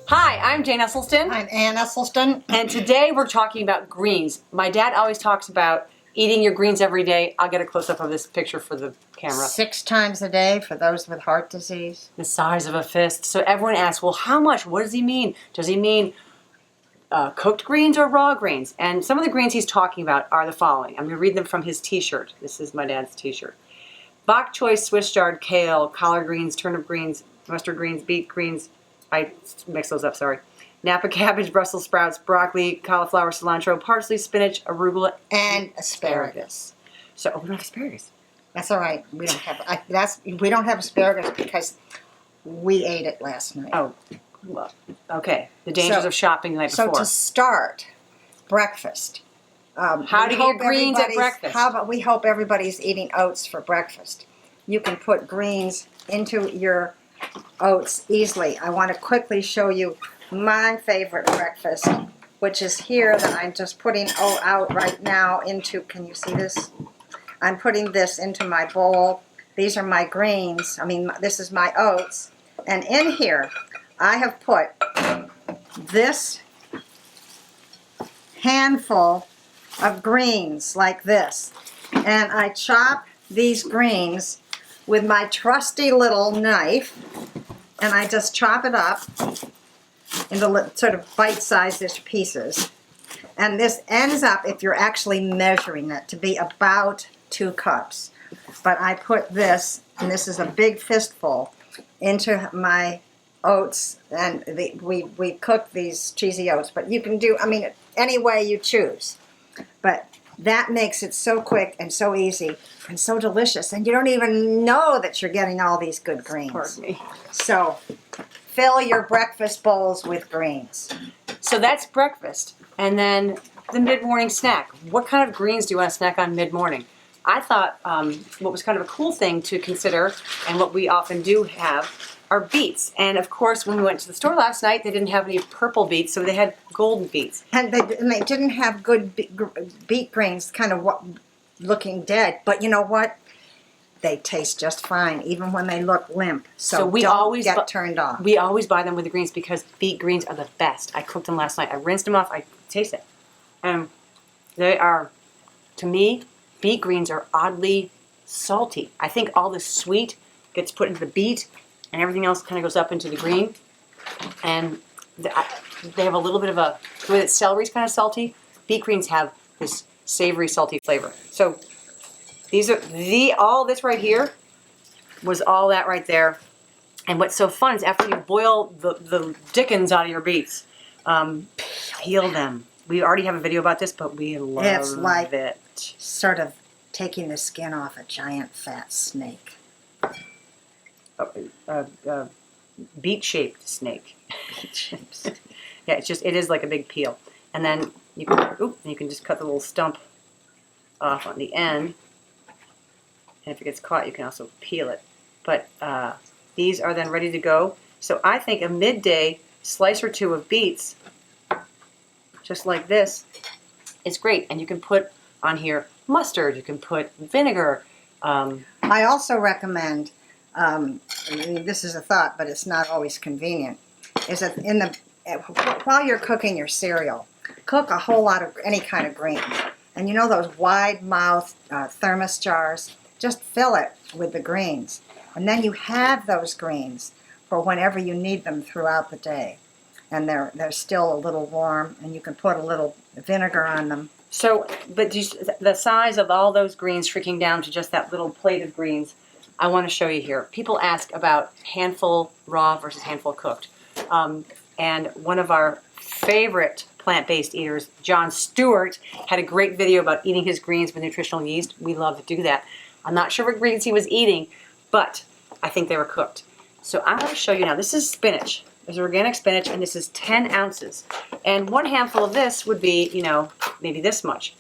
Hi, I'm Jane Esselstyn. I'm Ann Esselstyn. And today we're talking about greens. My dad always talks about eating your greens every day. I'll get a close-up of this picture for the camera. 6 times a day for those with heart disease. The size of a fist. So everyone asks, well, how much? What does he mean? Does he mean cooked greens or raw greens? And some of the greens he's talking about are the following. I'm going to read them from his t-shirt. This is my dad's t-shirt. Bok Choy, Swiss chard, kale, collard greens, turnip greens, mustard greens, beet greens. I mixed those up, sorry. Napa cabbage, Brussels sprouts, broccoli, cauliflower, cilantro, parsley, spinach, arugula, and asparagus. So, we don't have asparagus. That's all right. We don't have we don't have asparagus because we ate it last night. Oh, well, okay. The dangers of shopping the night before. So to start breakfast, how to get greens at breakfast? How about we hope everybody's eating oats for breakfast? You can put greens into your oats easily. I want to quickly show you my favorite breakfast, which is here that I'm just putting out right now into, can you see this? I'm putting this into my bowl. These are my greens. I mean, this is my oats. And in here, I have put this handful of greens like this. And I chop these greens with my trusty little knife, and I just chop it up into sort of bite-sized pieces. And this ends up, if you're actually measuring it, to be about 2 cups. But I put this, and this is a big fistful, into my oats, and we cook these cheesy oats. But you can do, I mean, any way you choose. But that makes it so quick and so easy and so delicious, and you don't even know that you're getting all these good greens. Pardon me. So fill your breakfast bowls with greens. So that's breakfast. And then the mid-morning snack. What kind of greens do you want to snack on mid-morning? I thought what was kind of a cool thing to consider, and what we often do have, are beets. And of course, when we went to the store last night, they didn't have any purple beets, so they had golden beets. And they didn't have good beet greens, kind of looking dead. But you know what? They taste just fine, even when they look limp. So we don't always get turned off. We always buy them with the greens because beet greens are the best. I cooked them last night. I rinsed them off. I taste it. And they are, to me, beet greens are oddly salty. I think all the sweet gets put into the beet, and everything else kind of goes up into the green. And they have a little bit of a, the way that celery's kind of salty, beet greens have this savory, salty flavor. So these are, all this right here was all that right there. And what's so fun is after you boil the dickens out of your beets, peel them. We already have a video about this, but we love it. It's like sort of taking the skin off a giant fat snake. Beet-shaped snake. Beet-shaped. Yeah, it is like a big peel. And then you can just cut the little stump off on the end. And if it gets caught, you can also peel it. But these are then ready to go. So I think a midday slice or two of beets, just like this, is great. And you can put on here mustard. You can put vinegar. I also recommend, this is a thought, but it's not always convenient, is that while you're cooking your cereal, cook a whole lot of any kind of greens. And you know those wide-mouthed thermos jars? Just fill it with the greens. And then you have those greens for whenever you need them throughout the day. And they're still a little warm, and you can put a little vinegar on them. So, but the size of all those greens shrinking down to just that little plate of greens, I want to show you here. People ask about handful raw versus handful cooked. And one of our favorite plant-based eaters, John Stewart, had a great video about eating his greens with nutritional yeast. We love to do that. I'm not sure what greens he was eating, but I think they were cooked. So I'm going to show you now. This is spinach. This is organic spinach, and this is 10 ounces. And one handful of this would be, you know, maybe this much.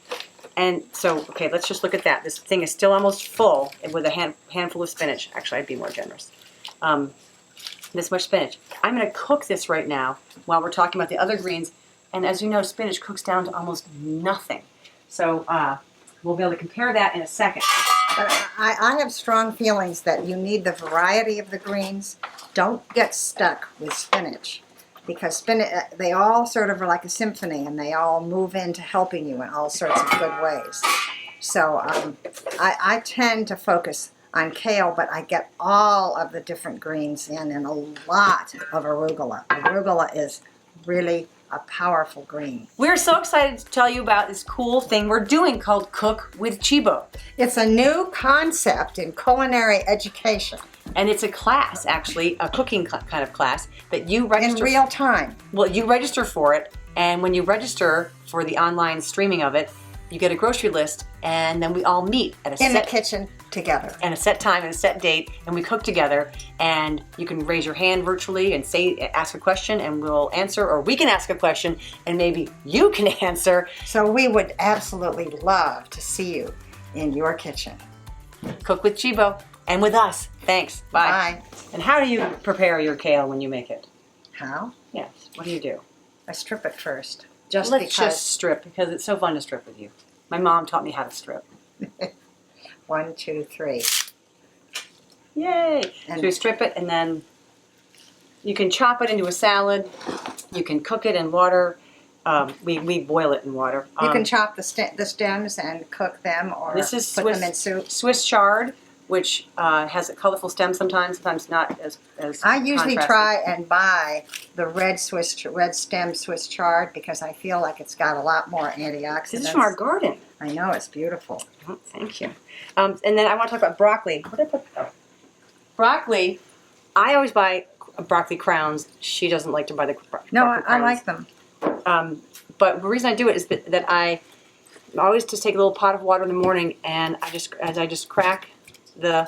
And so, okay, let's just look at that. This thing is still almost full with a handful of spinach. Actually, I'd be more generous. This much spinach. I'm going to cook this right now while we're talking about the other greens. And as you know, spinach cooks down to almost nothing. So we'll be able to compare that in a second. But I have strong feelings that you need the variety of the greens. Don't get stuck with spinach. because spinach, they all sort of are like a symphony, and they all move into helping you in all sorts of good ways. So I tend to focus on kale, but I get all of the different greens in and a lot of arugula. Arugula is really a powerful green. We're so excited to tell you about this cool thing we're doing called Cook with Chibo. It's a new concept in culinary education. And it's a class, actually, a cooking kind of class that you register. In real time. Well, you register for it, and when you register for the online streaming of it, you get a grocery list, and then we all meet at in the kitchen together. And a set time and a set date, and we cook together, and you can raise your hand virtually and ask a question, and we'll answer, or we can ask a question, and maybe you can answer. So we would absolutely love to see you in your kitchen. Cook with Chibo, and with us. Thanks. Bye. Bye. And how do you prepare your kale when you make it? How? Yes. What do you do? I strip it first. Let's just strip, because it's so fun to strip with you. My mom taught me how to strip. 1, 2, 3. Yay! And so we strip it, and then you can chop it into a salad. You can cook it in water. We boil it in water. You can chop the stems and cook them, or this is put them in soup. Swiss chard, which has a colorful stem sometimes not as I usually contrasting. try and buy the red stem Swiss chard because I feel like it's got a lot more antioxidants. This is from our garden. I know, it's beautiful. Oh, thank you. And then I want to talk about broccoli. What did I put? Oh. Broccoli. I always buy broccoli crowns. She doesn't like to buy the broccoli crowns. I like them. But the reason I do it is that I always just take a little pot of water in the morning, and I just crack the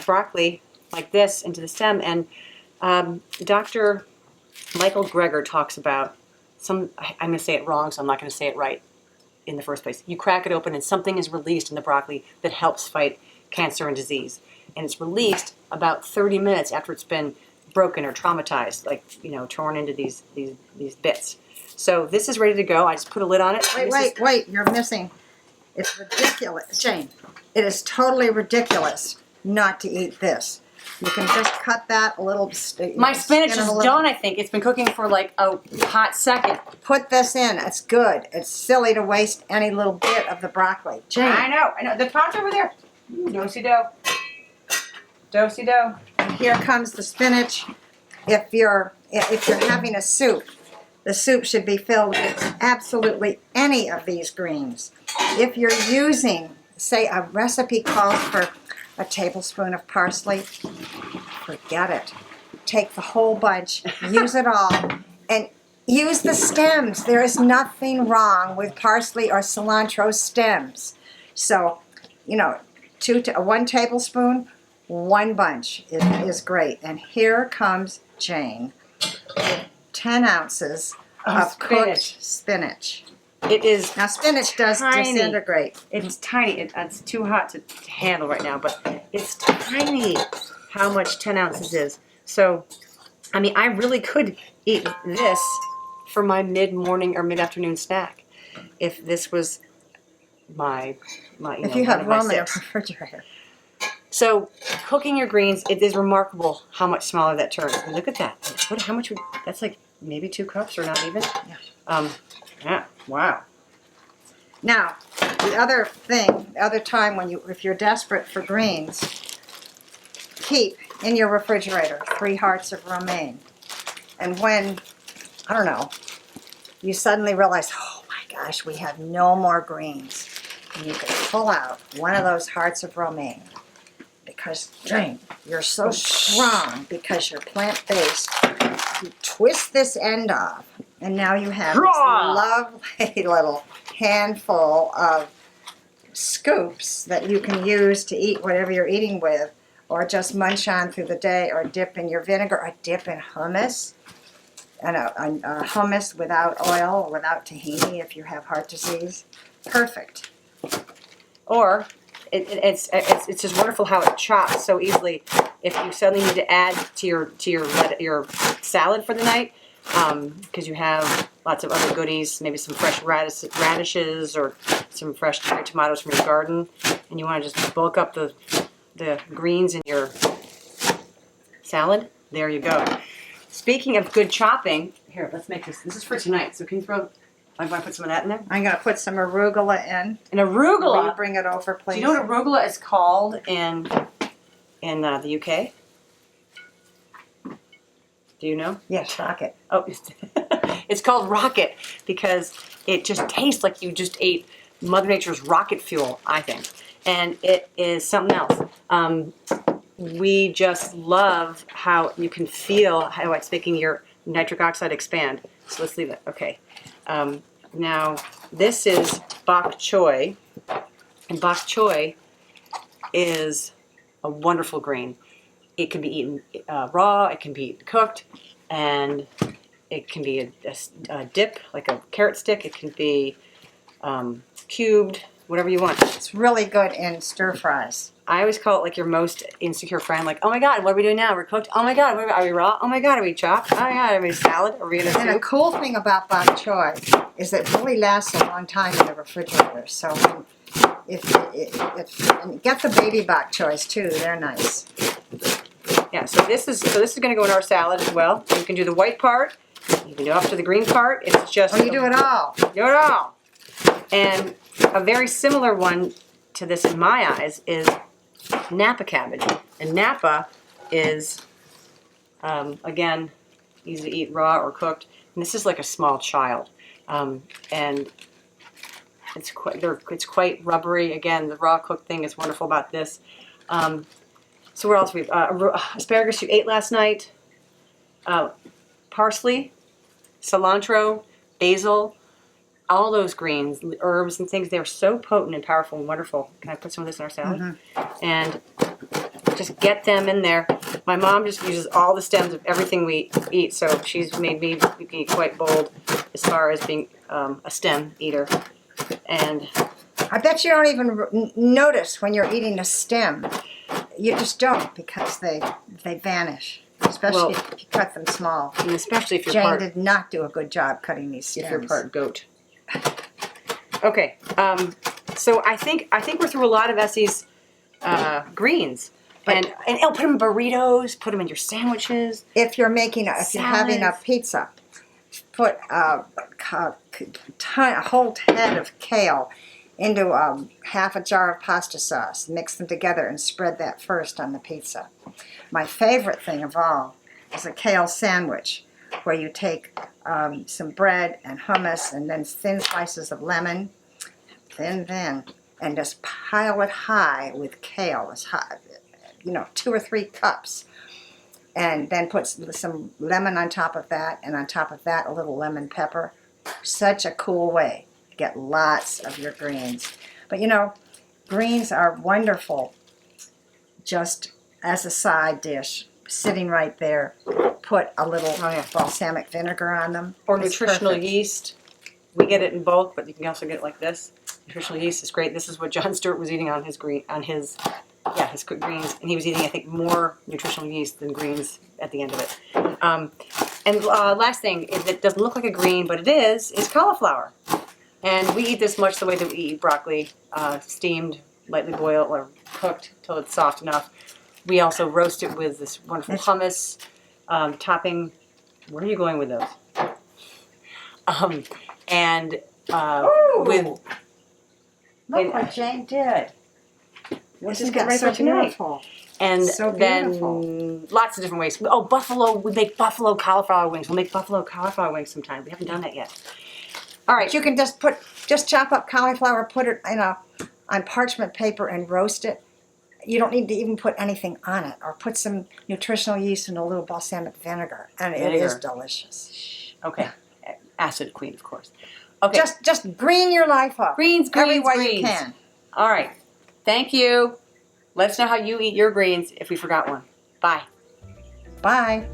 broccoli like this into the stem. And Dr. Michael Greger talks about I'm going to say it wrong, so I'm not going to say it right in the first place. You crack it open, and something is released in the broccoli that helps fight cancer and disease. And it's released about 30 minutes after it's been broken or traumatized, like, torn into these bits. So this is ready to go. I just put a lid on it. Wait, you're missing. It's ridiculous, Jane. It is totally ridiculous not to eat this. You can just cut that a little. My spinach is done, I think. It's been cooking for like a hot second. Put this in. It's good. It's silly to waste any little bit of the broccoli. Jane. I know. The pot's over there. Do-si-do. Do-si-do. And here comes the spinach. If you're having a soup, the soup should be filled with absolutely any of these greens. If you're using, say, a recipe calls for a tablespoon of parsley, forget it. Take the whole bunch, use it all, and use the stems. There is nothing wrong with parsley or cilantro stems. So, 1 tablespoon, 1 bunch is great. And here comes Jane with 10 ounces of cooked spinach. It is. Now, spinach does disintegrate. It's tiny. It's too hot to handle right now, but it's tiny how much 10 ounces is. So, I really could eat this for my mid-morning or mid-afternoon snack if this was my if you have room in the refrigerator. So, cooking your greens, it is remarkable how much smaller that turns. Look at that. How much that's like maybe 2 cups or not even? Yeah. Yeah. Wow. Now, the other time if you're desperate for greens, keep in your refrigerator 3 hearts of romaine. And when, you suddenly realize, oh my gosh, we have no more greens, and you can pull out one of those hearts of romaine. Because, Jane, you're so strong because you're plant-based. You twist this end off, and now you have this lovely little handful of scoops that you can use to eat whatever you're eating with, or just munch on through the day, or dip in your vinegar, or dip in hummus. And a hummus without oil, or without tahini if you have heart disease. Perfect. Or it's just wonderful how it chops so easily. If you suddenly need to add to your salad for the night, because you have lots of other goodies, maybe some fresh radishes or some fresh cherry tomatoes from your garden, and you want to just bulk up the greens in your salad, there you go. speaking of good chopping, here, let's make this. This is for tonight. So can you throw, I want to put some of that in there? I'm going to put some arugula in. An arugula? Will you bring it over, please? Do you know what arugula is called in the UK? Do you know? Yes, rocket. Oh, it's called rocket because it just tastes like you just ate Mother Nature's rocket fuel, I think. And it is something else. We just love how you can feel how it's making your nitric oxide expand. So let's leave it. Okay. Now, this is Bok Choy. And Bok Choy is a wonderful green. It can be eaten raw, it can be eaten cooked, and it can be a dip, like a carrot stick. It can be cubed, whatever you want. It's really good in stir fries. I always call it like your most insecure friend, like, oh my God, what are we doing now? We're cooked? Oh my God, are we raw? Oh my God, are we chopped? Oh my God, are we salad? Are we in a And the soup? cool thing about bok choy is that it really lasts a long time in the refrigerator. So if and get the baby bok choys too, they're nice. Yeah, so this is going to go in our salad as well. You can do the white part. You can do up to the green part. It's just Oh, you do it all. Do it all. And a very similar one to this in my eyes is Napa cabbage. And Napa is, again, easy to eat raw or cooked. And this is like a small child. And it's quite rubbery. Again, the raw cooked thing is wonderful about this. So what else we asparagus you ate last night, parsley, cilantro, basil, all those greens, herbs and things. They're so potent and powerful and wonderful. Can I put some of this in our salad? Mm-hmm. And just get them in there. My mom just uses all the stems of everything we eat, so she's made me be quite bold as far as being a stem eater. And I bet you don't even notice when you're eating a stem. You just don't, because they vanish, especially if you cut them small. And especially if you're Jane did not do a good job cutting these stems. If you're part goat. Okay, so I think we're through a lot of Essie's greens, and put them in burritos, put them in your sandwiches. If you're having a pizza, put a whole head of kale into half a jar of pasta sauce. Mix them together and spread that first on the pizza. My favorite thing of all is a kale sandwich, where you take some bread and hummus and then thin slices of lemon, thin, and just pile it high with kale, as high, 2 or 3 cups. And then put some lemon on top of that, and on top of that a little lemon pepper. Such a cool way. Get lots of your greens. But greens are wonderful just as a side dish, sitting right there. Put a little balsamic vinegar on them. Or nutritional yeast. We get it in bulk, but you can also get it like this. Nutritional yeast is great. This is what Jon Stewart was eating on his cooked greens, and he was eating, I think, more nutritional yeast than greens at the end of it. And last thing that doesn't look like a green, but it is cauliflower. And we eat this much the way that we eat broccoli, steamed, lightly boiled, or cooked till it's soft enough. We also roast it with this wonderful hummus topping. Where are you going with those? Look what Jane did. This is good right for tonight. Beautiful. And so then lots of different ways. Oh, we make buffalo cauliflower wings. We'll make buffalo cauliflower wings sometime. We haven't done that yet. All right. But you can just chop up cauliflower, put it on parchment paper and roast it. You don't need to even put anything on it, or put some nutritional yeast and a little balsamic vinegar, and it is delicious. Okay. Acid queen, of course. Okay. Just green your life up. Greens. Every way you can. All right. Thank you. Let us know how you eat your greens if we forgot one. Bye. Bye.